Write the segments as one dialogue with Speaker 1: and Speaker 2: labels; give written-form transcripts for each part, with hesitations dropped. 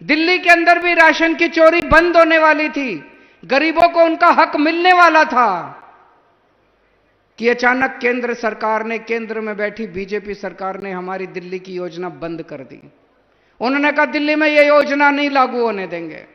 Speaker 1: दिल्ली के अंदर भी राशन की चोरी बंद होने वाली थी, गरीबों को उनका हक मिलने वाला था कि अचानक केंद्र सरकार ने, केंद्र में बैठी बीजेपी सरकार ने हमारी दिल्ली की योजना बंद कर दी। उन्होंने कहा दिल्ली में यह योजना नहीं लागू होने देंगे,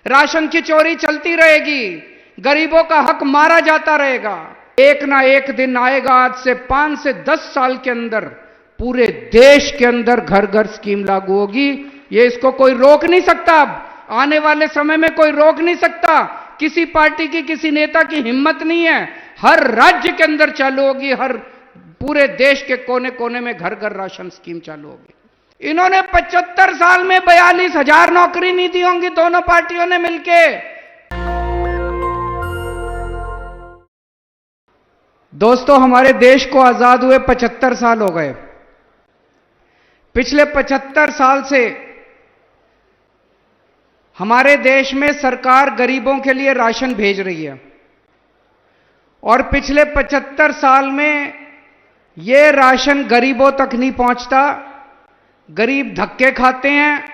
Speaker 1: राशन की चोरी चलती रहेगी, गरीबों का हक मारा जाता रहेगा। एक ना एक दिन आएगा, आज से 5 से 10 साल के अंदर पूरे देश के अंदर घर घर स्कीम लागू होगी। ये इसको कोई रोक नहीं सकता। अब आने वाले समय में कोई रोक नहीं सकता। किसी पार्टी की, किसी नेता की हिम्मत नहीं है। हर राज्य के अंदर चालू होगी, हर पूरे देश के कोने कोने में घर घर राशन स्कीम चालू होगी। इन्होंने 75 साल में 42,000 नौकरी नहीं दी होंगी दोनों पार्टियों ने मिलके। दोस्तों, हमारे देश को आजाद हुए 75 साल हो गए। पिछले 75 साल से हमारे देश में सरकार गरीबों के लिए राशन भेज रही है और पिछले 75 साल में यह राशन गरीबों तक नहीं पहुंचता। गरीब धक्के खाते हैं,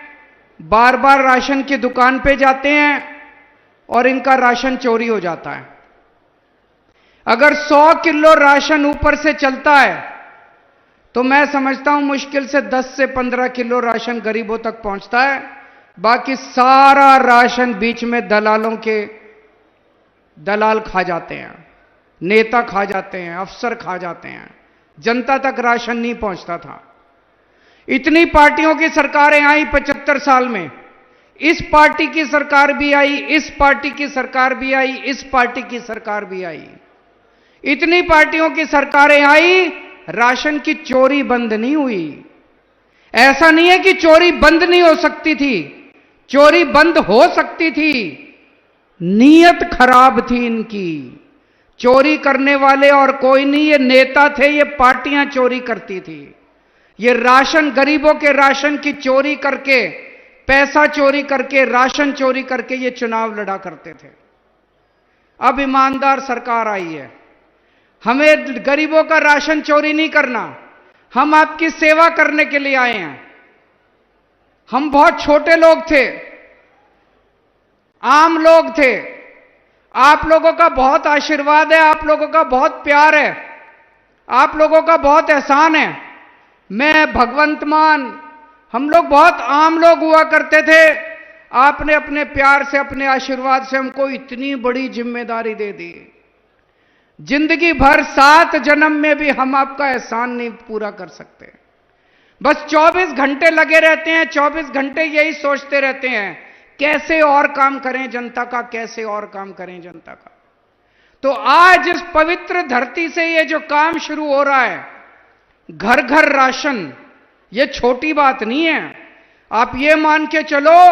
Speaker 1: बार बार राशन की दुकान पे जाते हैं और इनका राशन चोरी हो जाता है। अगर 100 किलो राशन ऊपर से चलता है तो मैं समझता हूं मुश्किल से 10 से 15 किलो राशन गरीबों तक पहुंचता है। बाकी सारा राशन बीच में दलाल खा जाते हैं, नेता खा जाते हैं, अफसर खा जाते हैं। जनता तक राशन नहीं पहुंचता था। इतनी पार्टियों की सरकारें आई 75 साल में। इस पार्टी की सरकार भी आई, इस पार्टी की सरकार भी आई, इस पार्टी की सरकार भी आई। इतनी पार्टियों की सरकारें आई, राशन की चोरी बंद नहीं हुई। ऐसा नहीं है कि चोरी बंद नहीं हो सकती थी, चोरी बंद हो सकती थी। नीयत खराब थी इनकी। चोरी करने वाले और कोई नहीं, ये नेता थे, ये पार्टियां चोरी करती थी। ये राशन, गरीबों के राशन की चोरी करके, पैसा चोरी करके, राशन चोरी करके ये चुनाव लड़ा करते थे। अब ईमानदार सरकार आई है। हमें गरीबों का राशन चोरी नहीं करना, हम आपकी सेवा करने के लिए आए हैं। हम बहुत छोटे लोग थे, आम लोग थे। आप लोगों का बहुत आशीर्वाद है, आप लोगों का बहुत प्यार है, आप लोगों का बहुत एहसान है। मैं, भगवंत मान, हम लोग बहुत आम लोग हुआ करते थे। आपने अपने प्यार से, अपने आशीर्वाद से हमको इतनी बड़ी जिम्मेदारी दे दी। जिंदगी भर 7 जन्म में भी हम आपका एहसान नहीं पूरा कर सकते। बस 24 घंटे लगे रहते हैं, 24 घंटे यही सोचते रहते हैं कैसे और काम करें जनता का, कैसे और काम करें जनता का। तो आज इस पवित्र धरती से ये जो काम शुरू हो रहा है, घर घर राशन, ये छोटी बात नहीं है। आप ये मान के चलो,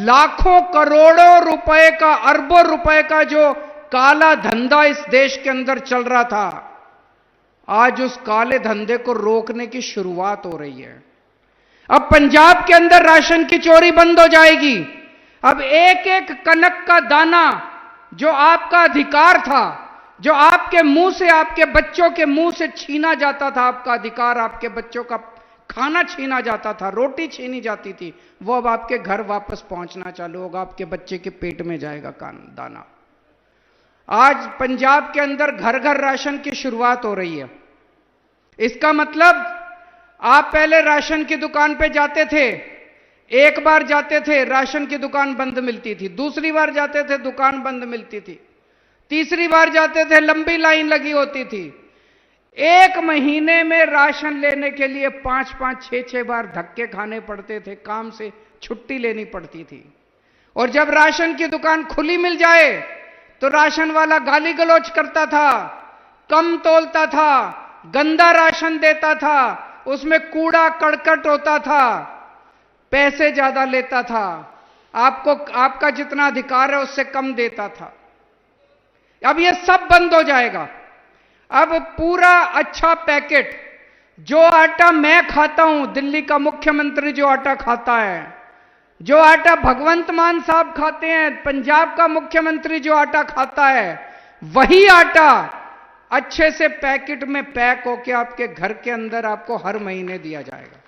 Speaker 1: लाखों करोड़ों रुपए का, अरबों रुपए का जो काला धंधा इस देश के अंदर चल रहा था, आज उस काले धंधे को रोकने की शुरुआत हो रही है। अब पंजाब के अंदर राशन की चोरी बंद हो जाएगी। अब एक एक कनक का दाना जो आपका अधिकार था, जो आपके मुंह से, आपके बच्चों के मुंह से छीना जाता था, आपका अधिकार, आपके बच्चों का खाना छीना जाता था, रोटी छीनी जाती थी, वो अब आपके घर वापस पहुंचना चालू होगा, आपके बच्चे के पेट में जाएगा दाना। आज पंजाब के अंदर घर घर राशन की शुरुआत हो रही है। इसका मतलब आप पहले राशन की दुकान पे जाते थे, एक बार जाते थे राशन की दुकान बंद मिलती थी, दूसरी बार जाते थे दुकान बंद मिलती थी, तीसरी बार जाते थे लंबी लाइन लगी होती थी। 1 महीने में राशन लेने के लिए 5-5, 6-6 बार धक्के खाने पड़ते थे, काम से छुट्टी लेनी पड़ती थी। और जब राशन की दुकान खुली मिल जाए तो राशन वाला गाली गलौज करता था, कम तोलता था, गंदा राशन देता था, उसमें कूड़ा करकट होता था, पैसे ज्यादा लेता था, आपको आपका जितना अधिकार है उससे कम देता था। अब ये सब बंद हो जाएगा। अब पूरा अच्छा पैकेट, जो आटा मैं खाता हूं, दिल्ली का मुख्यमंत्री जो आटा खाता है, जो आटा भगवंत मान साहब खाते हैं, पंजाब का मुख्यमंत्री जो आटा खाता है, वही आटा अच्छे से पैकेट में पैक होकर आपके घर के अंदर आपको हर महीने दिया जाएगा।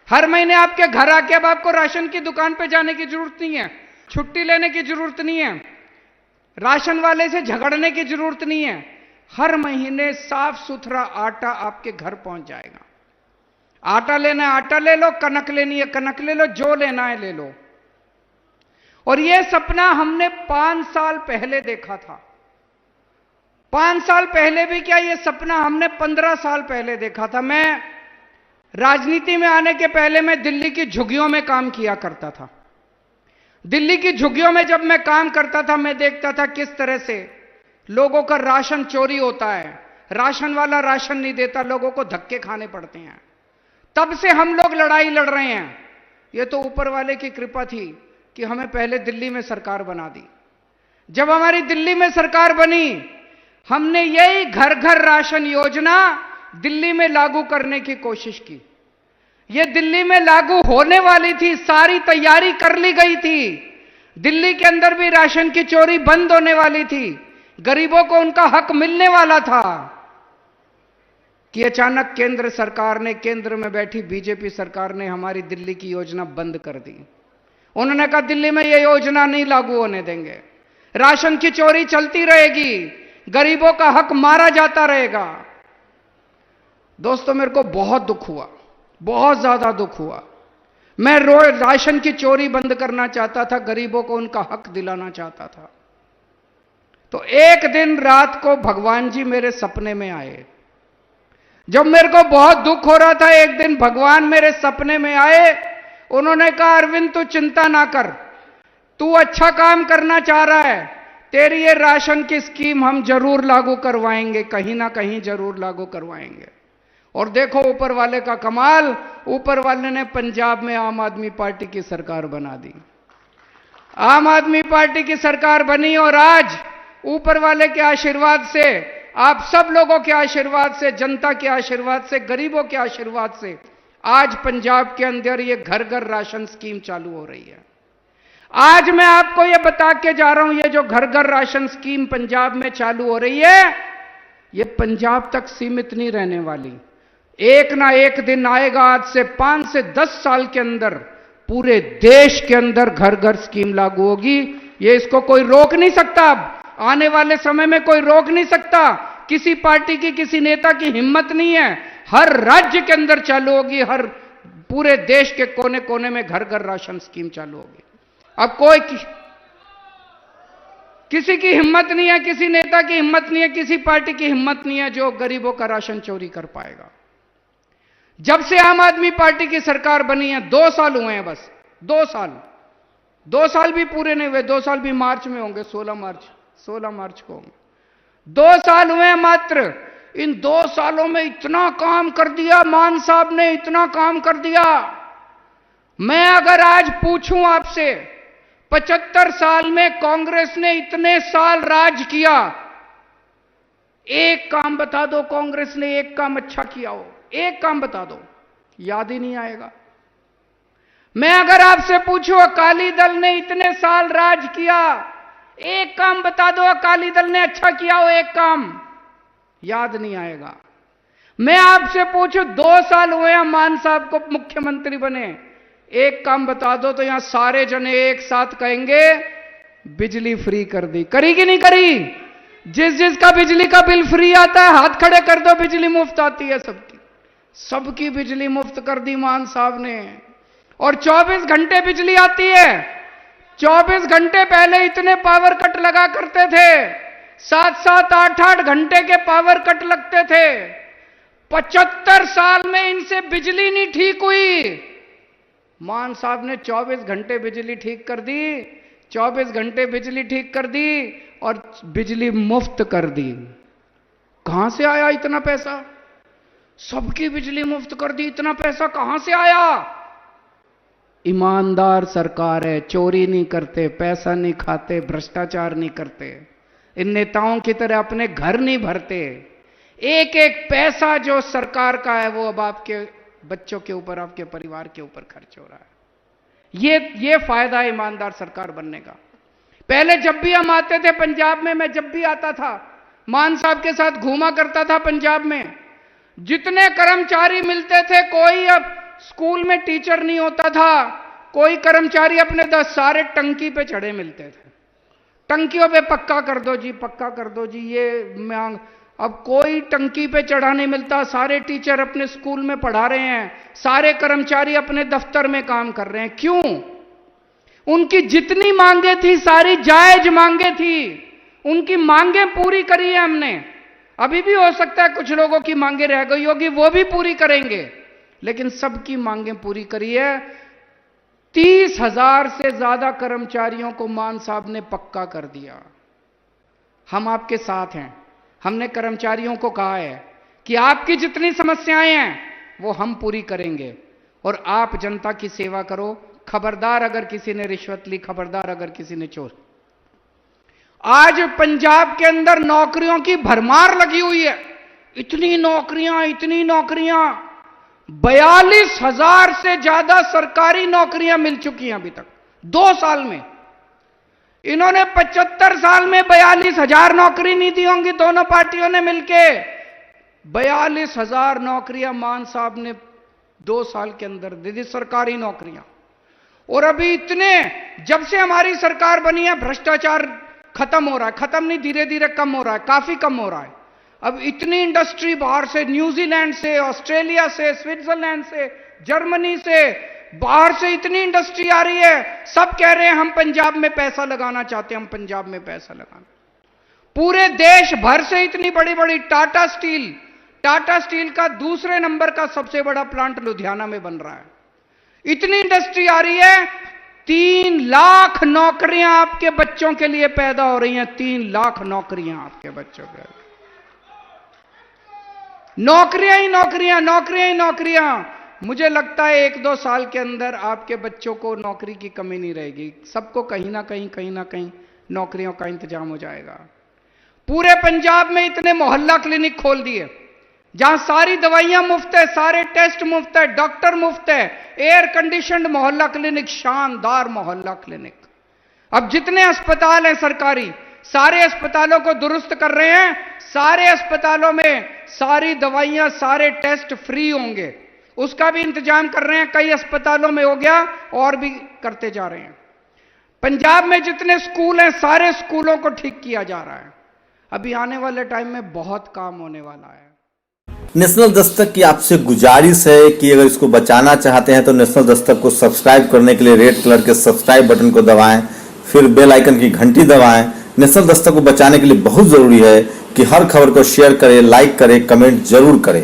Speaker 1: हर महीने आपके घर आके अब आपको राशन की दुकान पे जाने की जरूरत नहीं है, छुट्टी लेने की जरूरत नहीं है, राशन वाले से झगड़ने की जरूरत नहीं है। हर महीने साफ सुथरा आटा आपके घर पहुंच जाएगा। आटा लेना है आटा ले लो, कनक लेनी है कनक ले लो, जो लेना है ले लो। और यह सपना हमने 5 साल पहले देखा था। 5 साल पहले भी क्या, यह सपना हमने 15 साल पहले देखा था। मैं राजनीति में आने के पहले मैं दिल्ली की झुग्गियों में काम किया करता था। दिल्ली की झुग्गियों में जब मैं काम करता था, मैं देखता था किस तरह से लोगों का राशन चोरी होता है, राशन वाला राशन नहीं देता, लोगों को धक्के खाने पड़ते हैं। तब से हम लोग लड़ाई लड़ रहे हैं। यह तो ऊपर वाले की कृपा थी कि हमें पहले दिल्ली में सरकार बना दी। जब हमारी दिल्ली में सरकार बनी, हमने यही घर घर राशन योजना दिल्ली में लागू करने की कोशिश की। यह दिल्ली में लागू होने वाली थी, सारी तैयारी कर ली गई थी। दिल्ली के अंदर भी राशन की चोरी बंद होने वाली थी, गरीबों को उनका हक मिलने वाला था कि अचानक केंद्र सरकार ने, केंद्र में बैठी बीजेपी सरकार ने हमारी दिल्ली की योजना बंद कर दी। उन्होंने कहा दिल्ली में यह योजना नहीं लागू होने देंगे, राशन की चोरी चलती रहेगी, गरीबों का हक मारा जाता रहेगा। दोस्तों, मेरे को बहुत दुख हुआ, बहुत ज्यादा दुख हुआ। मैं रोज राशन की चोरी बंद करना चाहता था, गरीबों को उनका हक दिलाना चाहता था। तो एक दिन रात को भगवान जी मेरे सपने में आए। जब मेरे को बहुत दुख हो रहा था, एक दिन भगवान मेरे सपने में आए। उन्होंने कहा अरविंद तू चिंता ना कर, तू अच्छा काम करना चाह रहा है, तेरी ये राशन की स्कीम हम जरूर लागू करवाएंगे, कहीं ना कहीं जरूर लागू करवाएंगे। और देखो ऊपर वाले का कमाल, ऊपर वाले ने पंजाब में आम आदमी पार्टी की सरकार बना दी। आम आदमी पार्टी की सरकार बनी और आज ऊपर वाले के आशीर्वाद से, आप सब लोगों के आशीर्वाद से, जनता के आशीर्वाद से, गरीबों के आशीर्वाद से आज पंजाब के अंदर ये घर घर राशन स्कीम चालू हो रही है। आज मैं आपको ये बता के जा रहा हूं, ये जो घर घर राशन स्कीम पंजाब में चालू हो रही है, ये पंजाब तक सीमित नहीं रहने वाली। एक ना एक दिन आएगा, आज से 5 से 10 साल के अंदर पूरे देश के अंदर घर घर स्कीम लागू होगी। ये इसको कोई रोक नहीं सकता। अब आने वाले समय में कोई रोक नहीं सकता। किसी पार्टी की, किसी नेता की हिम्मत नहीं है। हर राज्य के अंदर चालू होगी, हर पूरे देश के कोने कोने में घर घर राशन स्कीम चालू होगी। अब कोई किसी की हिम्मत नहीं है, किसी नेता की हिम्मत नहीं है, किसी पार्टी की हिम्मत नहीं है जो गरीबों का राशन चोरी कर पाएगा। जब से आम आदमी पार्टी की सरकार बनी है, 2 साल हुए हैं बस, 2 साल भी पूरे नहीं हुए, 2 साल भी मार्च में होंगे, 16 मार्च को होंगे। 2 साल हुए हैं मात्र। इन 2 सालों में इतना काम कर दिया मान साहब ने, इतना काम कर दिया। मैं अगर आज पूछूं आपसे, 75 साल में कांग्रेस ने इतने साल राज किया, एक काम बता दो कांग्रेस ने एक काम अच्छा किया हो, एक काम बता दो, याद ही नहीं आएगा। मैं अगर आपसे पूछूं अकाली दल ने इतने साल राज किया, एक काम बता दो अकाली दल ने अच्छा किया हो, एक काम, याद नहीं आएगा। मैं आपसे पूछूं 2 साल हुए हैं मान साहब को मुख्यमंत्री बने, एक काम बता दो, तो यहां सारे जने एक साथ कहेंगे बिजली फ्री कर दी। करी कि नहीं करी? जिसका बिजली का बिल फ्री आता है हाथ खड़े कर दो, बिजली मुफ्त आती है सबकी बिजली मुफ्त कर दी मान साहब ने। और 24 घंटे बिजली आती है। 24 घंटे पहले इतने पावर कट लगा करते थे, 7-7, 8-8 घंटे के पावर कट लगते थे। 75 साल में इनसे बिजली नहीं ठीक हुई। मान साहब ने 24 घंटे बिजली ठीक कर दी, 24 घंटे बिजली ठीक कर दी और बिजली मुफ्त कर दी। कहां से आया इतना पैसा? सबकी बिजली मुफ्त कर दी, इतना पैसा कहां से आया? ईमानदार सरकार है, चोरी नहीं करते, पैसा नहीं खाते, भ्रष्टाचार नहीं करते, इन नेताओं की तरह अपने घर नहीं भरते। एक एक पैसा जो सरकार का है वो अब आपके बच्चों के ऊपर, आपके परिवार के ऊपर खर्च हो रहा है। ये फायदा है ईमानदार सरकार बनने का। पहले जब भी हम आते थे पंजाब में, मैं जब भी आता था मान साहब के साथ घूमा करता था पंजाब में, जितने कर्मचारी मिलते थे, कोई अब स्कूल में टीचर नहीं होता था, कोई कर्मचारी अपने 10 सारे टंकी पे चढ़े मिलते थे। टंकियों पे पक्का कर दो जी, पक्का कर दो जी, ये मांग। अब कोई टंकी पे चढ़ा नहीं मिलता, सारे टीचर अपने स्कूल में पढ़ा रहे हैं, सारे कर्मचारी अपने दफ्तर में काम कर रहे हैं। क्यों? उनकी जितनी मांगे थी सारी जायज मांगे थी, उनकी मांगे पूरी करी है हमने। अभी भी हो सकता है कुछ लोगों की मांगे रह गई होगी, वो भी पूरी करेंगे, लेकिन सबकी मांगे पूरी करी है। 30,000 से ज्यादा कर्मचारियों को मान साहब ने पक्का कर दिया। हम आपके साथ हैं। हमने कर्मचारियों को कहा है कि आपकी जितनी समस्याएं हैं वो हम पूरी करेंगे, और आप जनता की सेवा करो। खबरदार अगर किसी ने रिश्वत ली, खबरदार अगर किसी ने चोर। आज पंजाब के अंदर नौकरियों की भरमार लगी हुई है। इतनी नौकरियां, इतनी नौकरियां, 42,000 से ज्यादा सरकारी नौकरियां मिल चुकी हैं अभी तक 2 साल में। इन्होंने 75 साल में 42,000 नौकरी नहीं दी होंगी दोनों पार्टियों ने मिलके। 42,000 नौकरियां मान साहब ने 2 साल के अंदर दे दी, सरकारी नौकरियां। और अभी इतने, जब से हमारी सरकार बनी है भ्रष्टाचार खत्म हो रहा है, खत्म नहीं, धीरे धीरे कम हो रहा है, काफी कम हो रहा है। अब इतनी इंडस्ट्री बाहर से, न्यूजीलैंड से, ऑस्ट्रेलिया से, स्विट्जरलैंड से, जर्मनी से, बाहर से इतनी इंडस्ट्री आ रही है। सब कह रहे हैं हम पंजाब में पैसा लगाना चाहते हैं, हम पंजाब में पैसा लगाना। पूरे देश भर से इतनी बड़ी बड़ी टाटा स्टील का दूसरे नंबर का सबसे बड़ा प्लांट लुधियाना में बन रहा है। इतनी इंडस्ट्री आ रही है। 3 लाख नौकरियां आपके बच्चों के लिए पैदा हो रही हैं। 3 लाख नौकरियां आपके बच्चों के लिए। नौकरियां ही नौकरियां, नौकरियां ही नौकरियां। मुझे लगता है 1-2 साल के अंदर आपके बच्चों को नौकरी की कमी नहीं रहेगी। सबको कहीं ना कहीं नौकरियों का इंतजाम हो जाएगा। पूरे पंजाब में इतने मोहल्ला क्लिनिक खोल दिए जहां सारी दवाइयां मुफ्त है, सारे टेस्ट मुफ्त है, डॉक्टर मुफ्त है। एयर कंडीशनड मोहल्ला क्लिनिक, शानदार मोहल्ला क्लिनिक। अब जितने अस्पताल हैं सरकारी, सारे अस्पतालों को दुरुस्त कर रहे हैं। सारे अस्पतालों में सारी दवाइयां, सारे टेस्ट फ्री होंगे, उसका भी इंतजाम कर रहे हैं। कई अस्पतालों में हो गया, और भी करते जा रहे हैं। पंजाब में जितने स्कूल हैं सारे स्कूलों को ठीक किया जा रहा है। अभी आने वाले टाइम में बहुत काम होने वाला है।
Speaker 2: नेशनल दस्तक की आपसे गुजारिश है कि अगर इसको बचाना चाहते हैं तो नेशनल दस्तक को सब्सक्राइब करने के लिए रेड कलर के सब्सक्राइब बटन को दबाएं, फिर बेल आइकन की घंटी दबाएं। नेशनल दस्तक को बचाने के लिए बहुत जरूरी है कि हर खबर को शेयर करें, लाइक करें, कमेंट जरूर करें।